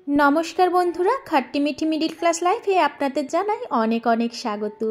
नमस्कार बंधुरा खाट्टी मिठी मिडिल क्लास लाइफे आपनादेर जानाई अनेक अनेक स्वागत।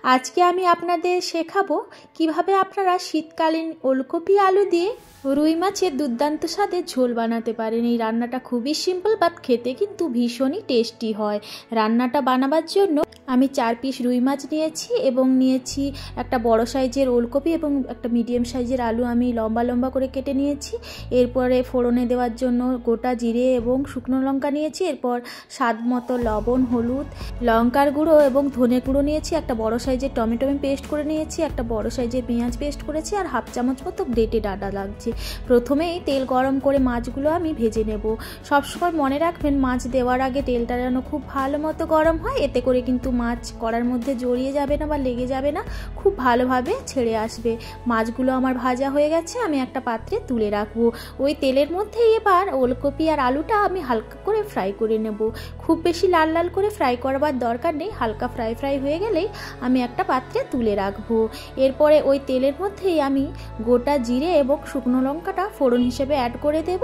आज के आमी आपनादेर शेखाबो किभाबे आपनारा शीतकालीन ओलकपि आलू दिए रुई माछेर दुर्दान्त स्वादे झोल बानाते पारेन। এই রান্নাটা খুবই সিম্পল বাট খেতে কিন্তু ভীষণই টেস্টি হয়। রান্নাটা বানাবার জন্য আমি 4 পিস রুই মাছ নিয়েছি এবং নিয়েছি একটা বড় সাইজের ওলকপি এবং একটা মিডিয়াম সাইজের আলু আমি লম্বা লম্বা করে কেটে নিয়েছি। এরপরে ফোড়নে দেওয়ার জন্য গোটা জিরে এবং শুকনো লঙ্কা নিয়েছি। এরপর স্বাদ মতো লবণ, হলুদ, লঙ্কার গুঁড়ো এবং ধনে গুঁড়ো নিয়েছি। একটা বড় সাইজের টমেটো আমি পেস্ট করে নিয়েছি। একটা বড় সাইজের পেঁয়াজ পেস্ট করেছি আর হাফ চামচ মতো গ্রেটেড আদা লাগছে। প্রথমেই তেল গরম করে মাছগুলো আমি ভেজে নেব। সবসময় মনে রাখবেন মাছ দেওয়ার আগে তেলটা যেন খুব ভালো মতো গরম হয়, এতে করে কিন্তু মাছ কড়ার মধ্যে জড়িয়ে যাবে না বা লেগে যাবে না, খুব ভালোভাবে ছেড়ে আসবে। মাছগুলো আমার ভাজা হয়ে গেছে, আমি একটা পাত্রে তুলে রাখবো। ওই তেলের মধ্যেই এবার ওলকপি আর আলুটা আমি হালকা করে ফ্রাই করে নেব। খুব বেশি লাল লাল করে ফ্রাই করবার দরকার নেই, হালকা ফ্রাই হয়ে গেলেই আমি একটা পাত্রে তুলে রাখবো। এরপরে ওই তেলের মধ্যেই আমি গোটা জিরে এবং শুকনো লঙ্কাটা ফোড়ন হিসেবে অ্যাড করে দেব।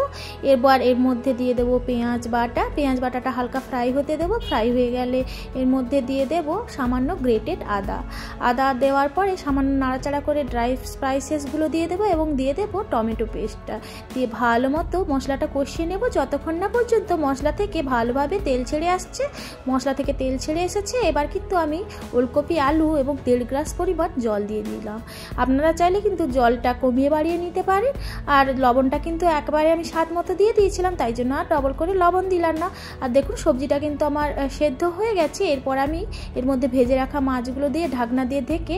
এবার এর মধ্যে দিয়ে দেব পেঁয়াজ বাটাটা হালকা ফ্রাই হতে দেব। ফ্রাই হয়ে গেলে এর মধ্যে দিয়ে দেব সামান্য গ্রেটেড আদা দেওয়ার পরে সামান্য নাড়াচাড়া করে ড্রাই স্পাইসেসগুলো দিয়ে দেব এবং দিয়ে দেব টমেটো পেস্টটা দিয়ে ভালো মতো মশলাটা কষিয়ে নেব যতক্ষণ না পর্যন্ত মশলা থেকে ভালোভাবে তেল ছেড়ে আসছে। মশলা থেকে তেল ছেড়ে এসেছে, এবার কিন্তু আমি ওলকপি আলু এবং 1.5 গ্লাস পরিমাণ জল দিয়ে দিলাম। আপনারা চাইলে কিন্তু জলটা কমিয়ে বাড়িয়ে নিতে পারেন। আর লবণটা কিন্তু একবারে আমি স্বাদ মতো দিয়ে দিয়েছিলাম, তাই জন্য আর ডবল করে লবণ দিলাম না। আর দেখুন সবজিটা কিন্তু আমার সেদ্ধ হয়ে গেছে। এরপর আমি এর মধ্যে ভেজে রাখা মাছগুলো দিয়ে ঢাকনা দিয়ে ঢেকে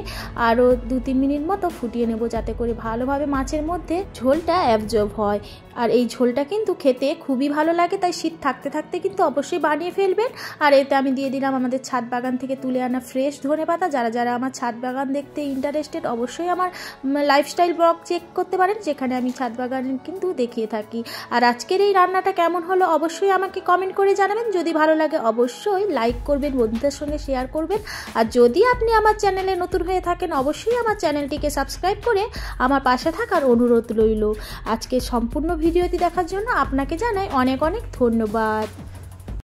আরও 2-3 মিনিট মতো ফুটিয়ে নেব, যাতে করে ভালোভাবে মাছের মধ্যে ঝোলটা অ্যাবজর্ব হয়। আর এই ঝোলটা কিন্তু খেতে খুবই ভালো লাগে, তাই শীত থাকতে থাকতে কিন্তু অবশ্যই বানিয়ে ফেলবেন। আর এতে আমি দিয়ে দিলাম আমাদের ছাদ বাগান থেকে তুলে আনা ফ্রেশ ধনেপাতা। যারা আমার ছাদ বাগান দেখতে ইন্টারেস্টেড অবশ্যই আমার লাইফস্টাইল ব্লগ চেক করতে পারেন, যেখানে আমি ছাদ বাগান কিন্তু দেখিয়ে থাকি। আর আজকের এই রান্নাটা কেমন হলো অবশ্যই আমাকে কমেন্ট করে জানাবেন। যদি ভালো লাগে অবশ্যই লাইক করবেন, বন্ধুদের সঙ্গে শেয়ার করবেন। আর যদি আপনি আমার চ্যানেলে নতুন হয়ে থাকেন অবশ্যই আমার চ্যানেলটিকে সাবস্ক্রাইব করে আমার পাশে থাকার অনুরোধ রইল। আজকে সম্পূর্ণ ভিডিওটি দেখার জন্য আপনাকে জানাই অনেক অনেক ধন্যবাদ।